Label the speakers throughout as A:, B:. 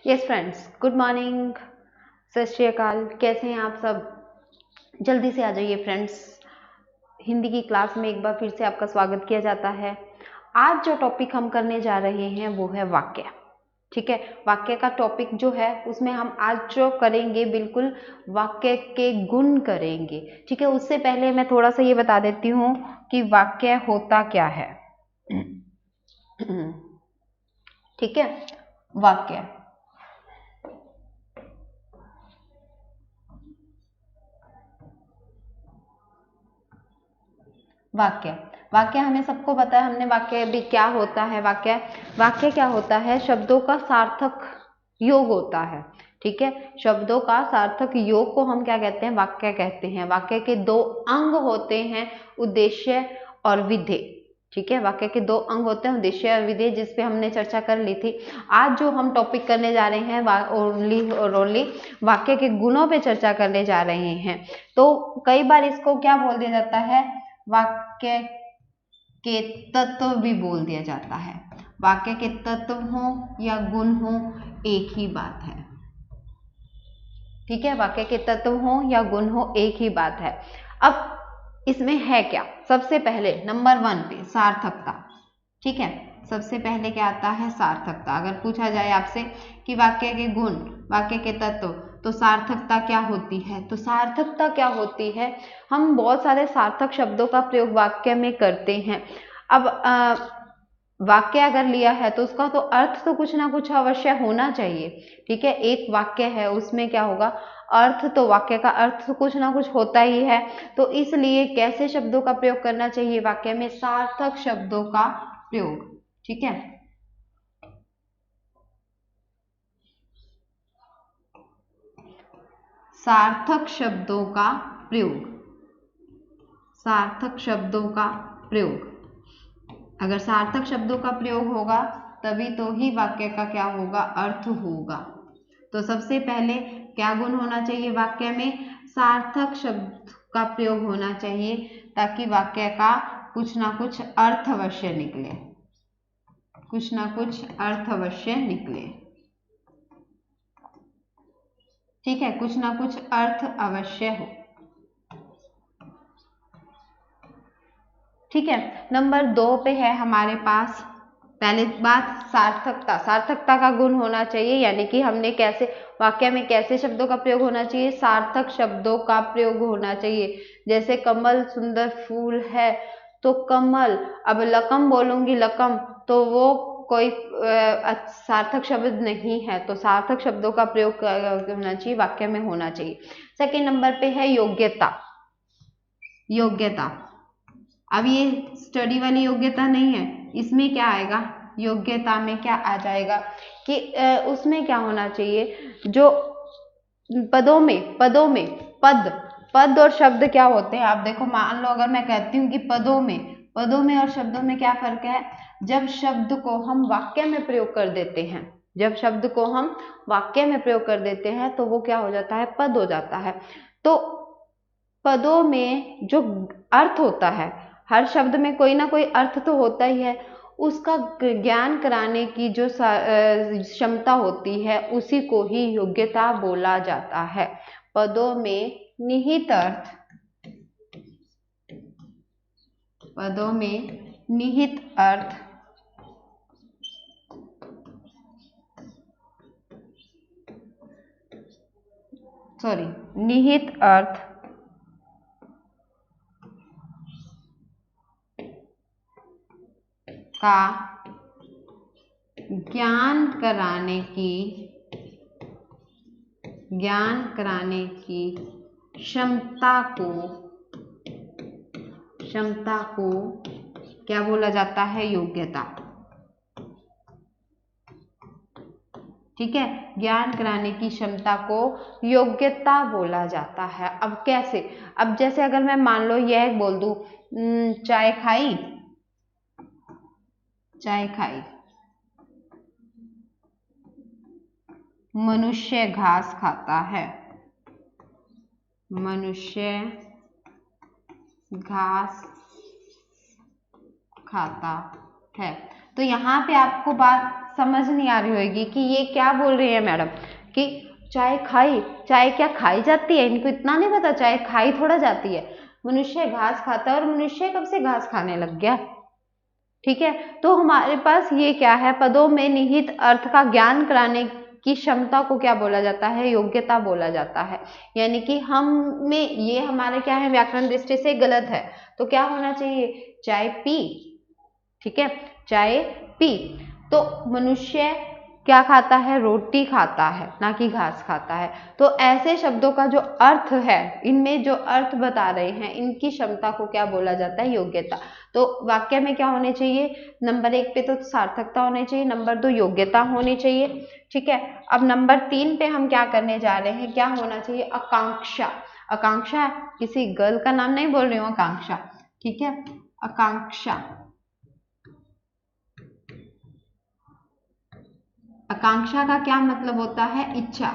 A: Yes friends, good morning, सत श्री अकाल। कैसे हैं आप सब? जल्दी से आ जाइए फ्रेंड्स। हिंदी की क्लास में एक बार फिर से आपका स्वागत किया जाता है। आज जो टॉपिक हम करने जा रहे हैं वो है वाक्य। ठीक है, वाक्य का टॉपिक जो है उसमें हम आज जो करेंगे बिल्कुल वाक्य के गुण करेंगे। ठीक है, उससे पहले मैं थोड़ा सा ये बता देती हूँ कि वाक्य होता क्या है। ठीक है, वाक्य वाक्य वाक्य हमें सबको पता है। हमने वाक्य भी क्या होता है। वाक्य क्या होता है? शब्दों का सार्थक योग होता है। ठीक है, शब्दों का सार्थक योग को हम क्या कहते हैं? वाक्य कहते हैं। वाक्य के दो अंग होते हैं, उद्देश्य और विधेय। ठीक है, वाक्य के दो अंग होते हैं, उद्देश्य और विधेय, जिसपे हमने चर्चा कर ली थी। आज जो हम टॉपिक करने जा रहे हैं ओनली वाक्य के गुणों पे चर्चा करने जा रहे हैं। तो कई बार इसको क्या बोल दिया जाता है? वाक्य के तत्व भी बोल दिया जाता है। वाक्य के तत्व हो या गुण हो, एक ही बात है। ठीक है, वाक्य के तत्व हो या गुण हो, एक ही बात है। अब इसमें है क्या? सबसे पहले नंबर 1 पे सार्थकता। ठीक है, सबसे पहले क्या आता है? सार्थकता। अगर पूछा जाए आपसे कि वाक्य के गुण, वाक्य के तत्व, तो सार्थकता क्या होती है? तो सार्थकता क्या होती है? हम बहुत सारे सार्थक शब्दों का प्रयोग वाक्य में करते हैं। अब वाक्य अगर लिया है तो उसका तो अर्थ तो कुछ ना कुछ अवश्य होना चाहिए। ठीक है, एक वाक्य है, उसमें क्या होगा? अर्थ। तो वाक्य का अर्थ तो कुछ ना कुछ होता ही है। तो इसलिए कैसे शब्दों का प्रयोग करना चाहिए वाक्य में? सार्थक शब्दों का प्रयोग। ठीक है, सार्थक शब्दों का प्रयोग। सार्थक शब्दों का प्रयोग। अगर सार्थक शब्दों का प्रयोग होगा तभी तो ही वाक्य का क्या होगा? अर्थ होगा। तो सबसे पहले क्या गुण होना चाहिए वाक्य में? सार्थक शब्द का प्रयोग होना चाहिए, ताकि वाक्य का कुछ ना कुछ अर्थ अवश्य निकले। कुछ ना कुछ अर्थ अवश्य निकले। ठीक है, कुछ ना कुछ अर्थ अवश्य हो। ठीक है, नंबर 2 पे है हमारे पास। पहले बात सार्थकता। सार्थकता का गुण होना चाहिए, यानी कि हमने कैसे वाक्य में कैसे शब्दों का प्रयोग होना चाहिए? सार्थक शब्दों का प्रयोग होना चाहिए। जैसे कमल सुंदर फूल है, तो कमल। अब लकम बोलूंगी, लकम, तो वो कोई सार्थक शब्द नहीं है। तो सार्थक शब्दों का प्रयोग होना चाहिए, वाक्य में होना चाहिए। सेकेंड नंबर पे है योग्यता। योग्यता। अब ये स्टडी वाली योग्यता नहीं है, इसमें क्या आएगा? योग्यता में क्या आ जाएगा कि उसमें क्या होना चाहिए? जो पदों में पद और शब्द क्या होते हैं? आप देखो, मान लो अगर मैं कहती हूँ कि पदों में और शब्दों में क्या फर्क है? जब शब्द को हम वाक्य में प्रयोग कर देते हैं, जब शब्द को हम वाक्य में प्रयोग कर देते हैं तो वो क्या हो जाता है? पद हो जाता है। तो पदों में जो अर्थ होता है, हर शब्द में कोई ना कोई अर्थ तो होता ही है, उसका ज्ञान कराने की जो क्षमता होती है, उसी को ही योग्यता बोला जाता है। पदों में निहित अर्थ, पदों में निहित अर्थ, निहित अर्थ का ज्ञान कराने की क्षमता को क्या बोला जाता है? योग्यता। ठीक है, ज्ञान कराने की क्षमता को योग्यता बोला जाता है। अब कैसे? अब जैसे अगर मैं मान लो यह बोल दूं, चाय खाई, चाय खाई, मनुष्य घास खाता है, मनुष्य घास खाता है। तो यहाँ पे आपको बात समझ नहीं आ रही होगी कि ये क्या बोल रही है मैडम, कि चाय खाई, चाय क्या खाई जाती है? इनको इतना नहीं पता चाय खाई थोड़ा जाती है। मनुष्य घास खाता है, और मनुष्य कब से घास खाने लग गया? ठीक है, तो हमारे पास ये क्या है, पदों में निहित अर्थ का ज्ञान कराने की क्षमता को क्या बोला जाता है? योग्यता बोला जाता है। यानी कि हम में ये हमारे क्या है, व्याकरण दृष्टि से गलत है। तो क्या होना चाहिए? चाय पी, ठीक है, चाय पी। तो मनुष्य क्या खाता है? रोटी खाता है, ना कि घास खाता है। तो ऐसे शब्दों का जो अर्थ है, इनमें जो अर्थ बता रहे हैं, इनकी क्षमता को क्या बोला जाता है? योग्यता। तो वाक्य में क्या होने चाहिए? नंबर 1 पे तो सार्थकता होनी चाहिए, नंबर 2 योग्यता होनी चाहिए, ठीक है। अब नंबर 3 पे हम क्या करने जा रहे हैं? क्या होना चाहिए? आकांक्षा। आकांक्षा किसी गर्ल का नाम नहीं बोल रही हूँ, आकांक्षा, ठीक है, आकांक्षा। आकांक्षा का क्या मतलब होता है? इच्छा।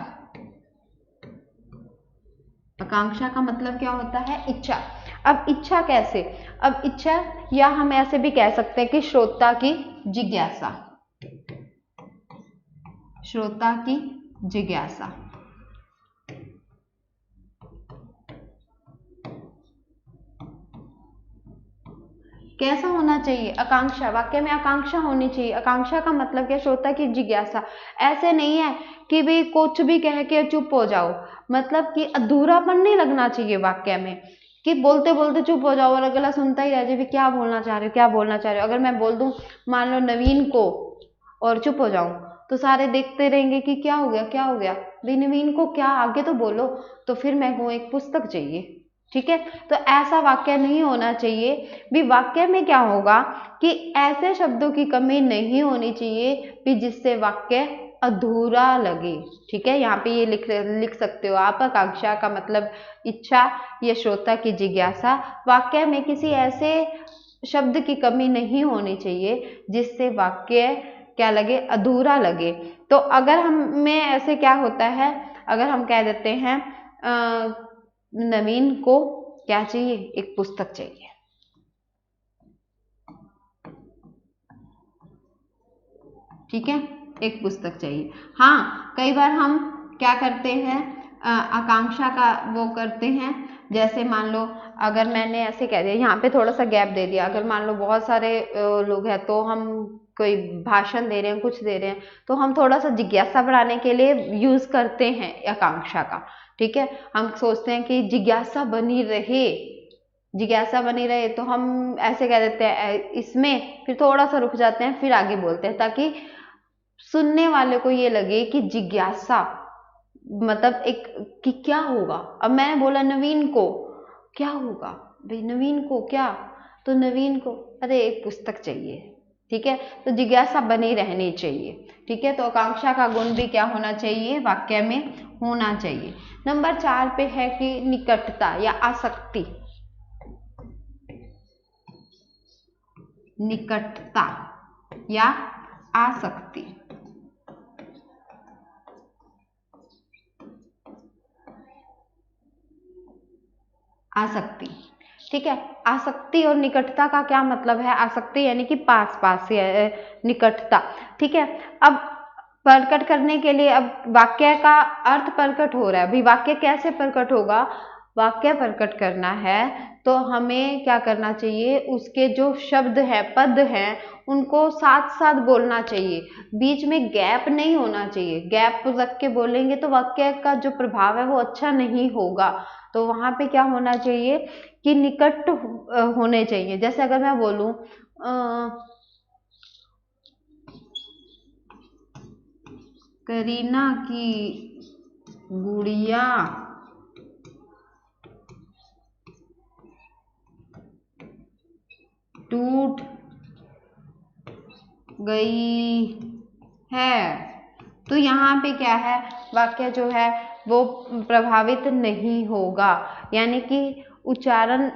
A: आकांक्षा का मतलब क्या होता है? इच्छा। अब इच्छा कैसे? अब इच्छा, या हम ऐसे भी कह सकते हैं कि श्रोता की जिज्ञासा, श्रोता की जिज्ञासा। कैसा होना चाहिए? आकांक्षा। वाक्य में आकांक्षा होनी चाहिए। आकांक्षा का मतलब क्या? श्रोता की जिज्ञासा। ऐसे नहीं है कि भाई कुछ भी कह के चुप हो जाओ, मतलब कि अधूरापन नहीं लगना चाहिए वाक्य में, कि बोलते बोलते चुप हो जाओ और अगला सुनता ही रह जाए, क्या बोलना चाह रहे हो, क्या बोलना चाह रहे हो। अगर मैं बोल दूं मान लो नवीन को, और चुप हो जाऊं, तो सारे देखते रहेंगे कि क्या हो गया, क्या हो गया भाई, नवीन को क्या, आगे तो बोलो। तो फिर मैं कहूँ एक पुस्तक चाहिए, ठीक है। तो ऐसा वाक्य नहीं होना चाहिए। भी वाक्य में क्या होगा कि ऐसे शब्दों की कमी नहीं होनी चाहिए भी जिससे वाक्य अधूरा लगे, ठीक है। यहाँ पे ये लिख सकते हो आप, आकांक्षा का मतलब इच्छा या श्रोता की जिज्ञासा। वाक्य में किसी ऐसे शब्द की कमी नहीं होनी चाहिए जिससे वाक्य क्या लगे? अधूरा लगे। तो अगर हम में ऐसे क्या होता है, अगर हम कह देते हैं नवीन को क्या चाहिए? एक पुस्तक चाहिए, ठीक है, एक पुस्तक चाहिए। हाँ, कई बार हम क्या करते हैं, आकांक्षा का वो करते हैं। जैसे मान लो अगर मैंने ऐसे कह दिया, यहाँ पे थोड़ा सा गैप दे दिया, अगर मान लो बहुत सारे लोग हैं, तो हम कोई भाषण दे रहे हैं, कुछ दे रहे हैं, तो हम थोड़ा सा जिज्ञासा बढ़ाने के लिए यूज करते हैं आकांक्षा का, ठीक है। हम सोचते हैं कि जिज्ञासा बनी रहे, जिज्ञासा बनी रहे, तो हम ऐसे कह देते हैं इसमें, फिर थोड़ा सा रुक जाते हैं, फिर आगे बोलते हैं, ताकि सुनने वाले को ये लगे कि जिज्ञासा मतलब एक, कि क्या होगा। अब मैंने बोला नवीन को क्या होगा, भाई नवीन को क्या, तो नवीन को अरे एक पुस्तक चाहिए, ठीक है। तो जिज्ञासा बनी रहनी चाहिए, ठीक है। तो आकांक्षा का गुण भी क्या होना चाहिए? वाक्य में होना चाहिए। नंबर 4 पे है कि निकटता या आसक्ति। निकटता या आसक्ति, आसक्ति, ठीक है। आसक्ति और निकटता का क्या मतलब है? आसक्ति यानी कि पास पास या निकटता, ठीक है। अब प्रकट करने के लिए, अब वाक्य का अर्थ प्रकट हो रहा है, अभी वाक्य कैसे प्रकट होगा? वाक्य प्रकट करना है तो हमें क्या करना चाहिए? उसके जो शब्द है, पद हैं, उनको साथ साथ बोलना चाहिए, बीच में गैप नहीं होना चाहिए। गैप रख के बोलेंगे तो वाक्य का जो प्रभाव है वो अच्छा नहीं होगा। तो वहां पे क्या होना चाहिए कि निकट होने चाहिए। जैसे अगर मैं बोलूं करीना की गुड़िया टूट गई है, तो यहाँ पे क्या है, वाक्य जो है वो प्रभावित नहीं होगा। यानी कि उच्चारण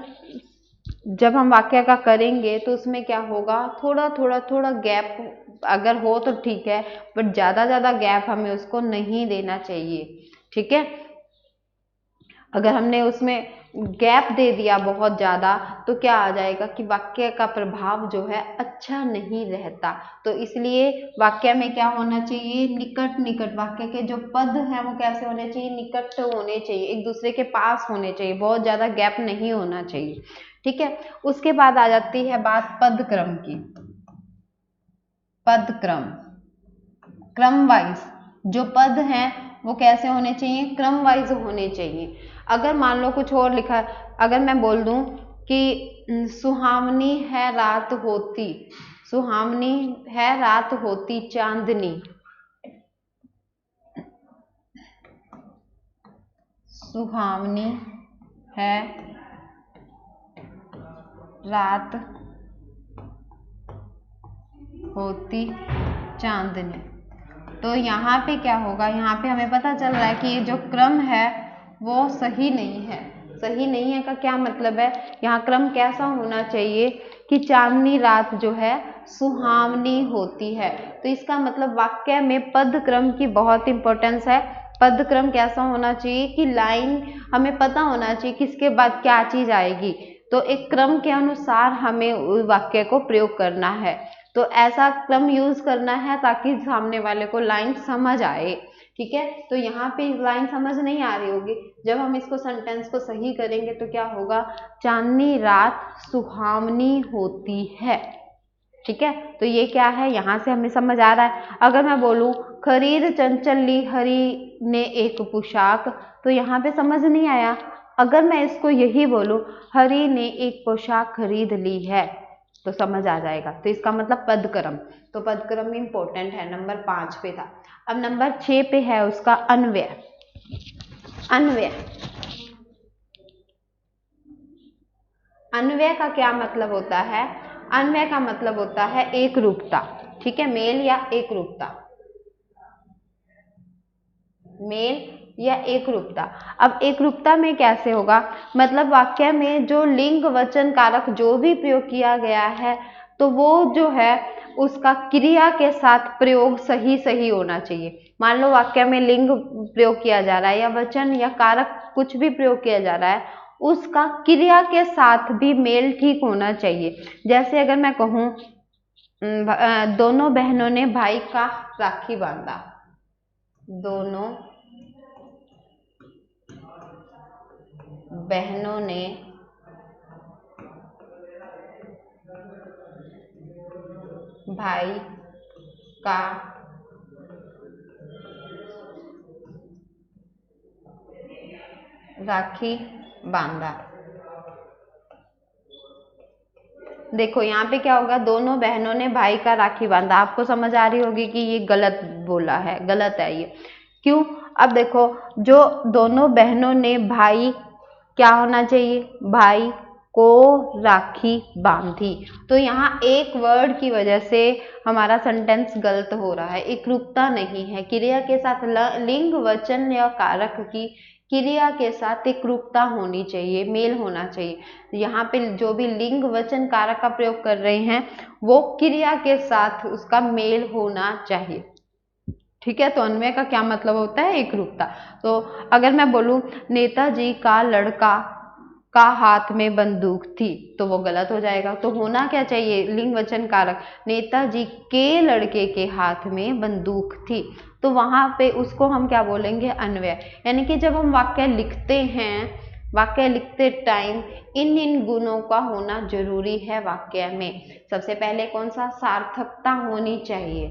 A: जब हम वाक्य का करेंगे तो उसमें क्या होगा, थोड़ा थोड़ा थोड़ा गैप अगर हो तो ठीक है, बट ज्यादा ज्यादा गैप हमें उसको नहीं देना चाहिए, ठीक है। अगर हमने उसमें गैप दे दिया बहुत ज़्यादा तो क्या आ जाएगा कि वाक्य का प्रभाव जो है अच्छा नहीं रहता। तो इसलिए वाक्य में क्या होना चाहिए, निकट निकट, वाक्य के जो पद हैं वो कैसे होने चाहिए, निकट होने चाहिए, एक दूसरे के पास होने चाहिए, बहुत ज़्यादा गैप नहीं होना चाहिए। ठीक है, उसके बाद आ जाती है बात पद क्रम की। पद क्रम, क्रम वाइज जो पद हैं वो कैसे होने चाहिए, क्रम वाइज होने चाहिए। अगर मान लो कुछ और लिखा है, अगर मैं बोल दूं कि सुहावनी है रात होती, सुहावनी है रात होती चांदनी, सुहावनी है रात होती चांदनी, तो यहाँ पे क्या होगा, यहाँ पे हमें पता चल रहा है कि ये जो क्रम है वो सही नहीं है। सही नहीं है का क्या मतलब है, यहाँ क्रम कैसा होना चाहिए कि चांदनी रात जो है सुहावनी होती है। तो इसका मतलब वाक्य में पद क्रम की बहुत इंपॉर्टेंस है। पद क्रम कैसा होना चाहिए कि लाइन हमें पता होना चाहिए किसके बाद क्या चीज आएगी, तो एक क्रम के अनुसार हमें वाक्य को प्रयोग करना है। तो ऐसा क्रम यूज करना है ताकि सामने वाले को लाइन समझ आए। ठीक है, तो यहाँ पे लाइन समझ नहीं आ रही होगी, जब हम इसको सेंटेंस को सही करेंगे तो क्या होगा, चांदनी रात सुहावनी होती है। ठीक है, तो ये क्या है, यहाँ से हमें समझ आ रहा है। अगर मैं बोलूं खरीद चंचल ली हरी ने एक पोशाक, तो यहाँ पे समझ नहीं आया। अगर मैं इसको यही बोलूं हरी ने एक पोशाक खरीद ली है, तो समझ आ जाएगा। तो इसका मतलब पदक्रम, तो पदक्रम इंपॉर्टेंट है, नंबर 5 पे था। अब नंबर 6 पे है उसका अन्वय। अन्वय, अन्वय का क्या मतलब होता है, अन्वय का मतलब होता है एक रूपता। ठीक है, मेल या एक रूपता, मेल या एक रूपता। अब एक रूपता में कैसे होगा, मतलब वाक्य में जो लिंग वचन कारक जो भी प्रयोग किया गया है, तो वो जो है उसका क्रिया के साथ प्रयोग सही सही होना चाहिए। मान लो वाक्य में लिंग प्रयोग किया जा रहा है या वचन या कारक कुछ भी प्रयोग किया जा रहा है, उसका क्रिया के साथ भी मेल ठीक होना चाहिए। जैसे अगर मैं कहूँ दोनों बहनों ने भाई का राखी बांधा, दोनों बहनों ने भाई का राखी बांधा। देखो यहाँ पे क्या होगा, दोनों बहनों ने भाई का राखी बांधा, आपको समझ आ रही होगी कि ये गलत बोला है, गलत है ये। क्यों, अब देखो जो दोनों बहनों ने भाई, क्या होना चाहिए, भाई को राखी बांधी, तो यहाँ एक वर्ड की वजह से हमारा सेंटेंस गलत हो रहा है, एकरूपता नहीं है। क्रिया के साथ लिंग वचन या कारक की क्रिया के साथ एकरूपता होनी चाहिए, मेल होना चाहिए। यहाँ पे जो भी लिंग वचन कारक का प्रयोग कर रहे हैं वो क्रिया के साथ उसका मेल होना चाहिए। ठीक है, तो अन्वय का क्या मतलब होता है, एकरूपता। तो अगर मैं बोलूं नेताजी का लड़का का हाथ में बंदूक थी, तो वो गलत हो जाएगा। तो होना क्या चाहिए, लिंग वचन कारक, नेताजी के लड़के के हाथ में बंदूक थी, तो वहां पे उसको हम क्या बोलेंगे, अन्वय। यानी कि जब हम वाक्य लिखते हैं, वाक्य लिखते टाइम इन गुणों का होना जरूरी है वाक्य में। सबसे पहले कौन सा, सार्थकता होनी चाहिए।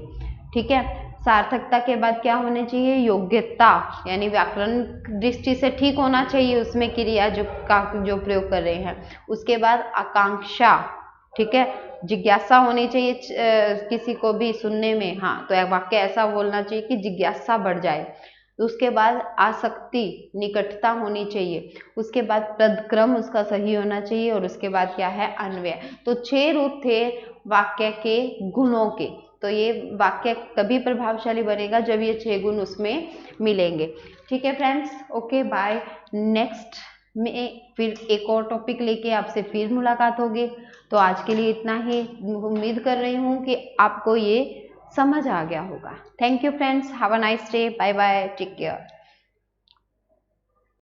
A: ठीक है, सार्थकता के बाद क्या होने चाहिए, योग्यता, यानी व्याकरण दृष्टि से ठीक होना चाहिए उसमें क्रिया जो प्रयोग कर रहे हैं। उसके बाद आकांक्षा, ठीक है, जिज्ञासा होनी चाहिए किसी को भी सुनने में, हाँ, तो वाक्य ऐसा बोलना चाहिए कि जिज्ञासा बढ़ जाए। उसके बाद आसक्ति, निकटता होनी चाहिए। उसके बाद पदक्रम उसका सही होना चाहिए, और उसके बाद क्या है, अन्वय। तो 6 रूप थे वाक्य के गुणों के। तो ये वाक्य तभी प्रभावशाली बनेगा जब ये 6 गुण उसमें मिलेंगे। ठीक है फ्रेंड्स, ओके बाय। नेक्स्ट में फिर एक और टॉपिक लेके आपसे फिर मुलाकात होगी। तो आज के लिए इतना ही, उम्मीद कर रही हूँ कि आपको ये समझ आ गया होगा। Thank you friends, have a nice day, bye bye, take care.